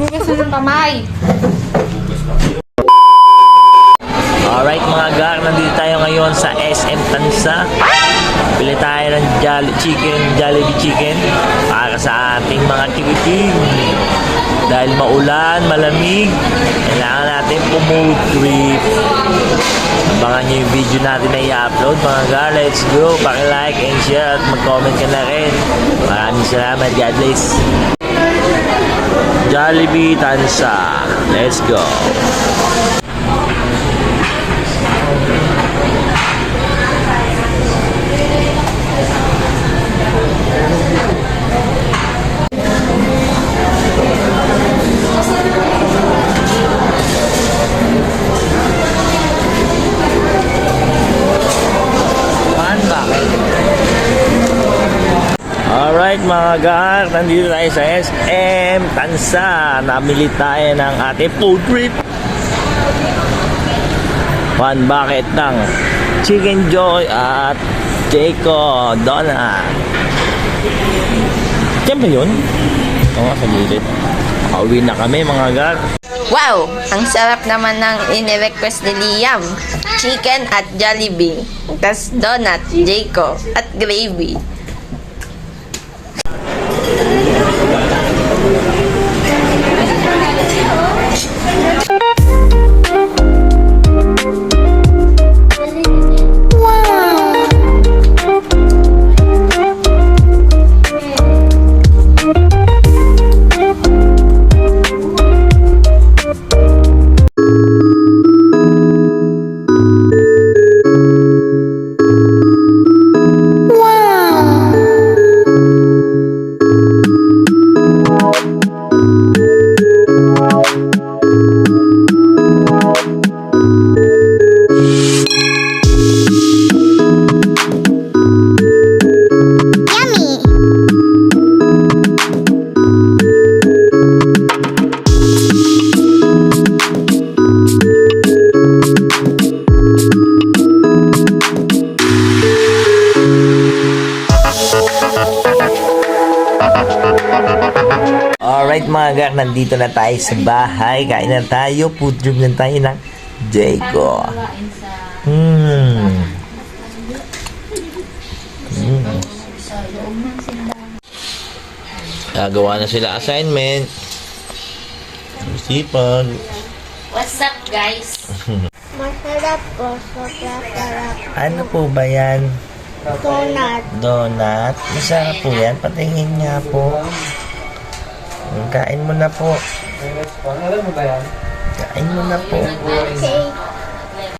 Hugas na ng kamay. Alright mga gar, nandito tayo ngayon sa SM Tansa. Pili tayo ng Jollibee Chicken para sa ating mga chikiting. Dahil maulan, malamig, kailangan natin po-mood trip. Abangan nyo yung video natin na i-upload mga gar. Let's go! Paki-like and share at mag-comment ka na rin. Maraming salamat. God bless. Jollibee Tansa. Let's go! Alright mga gar, nandito tayo sa SM Tansa. Namili tayo ng ating food trip. One bucket ng Chicken Joy at Jayco Donut. Diyan ba yun? Oo, sa gilid. Pauwi na kami mga gar. Wow! Ang sarap naman ng inirequest ni Liam. Chicken at Jollibee. Tas donut, Jayco at gravy. Alright mga gar, nandito na tayo sa bahay. Kain na tayo. Food trip na tayo ng Jayco. Gagawa na sila assignment. Sipag. What's up guys? Masarap po, sobrang sarap. Ano po ba yan? Donut. Donut? Masarap po yan. Patingin nga po. Kain mo na po. Kain mo na po. Okay.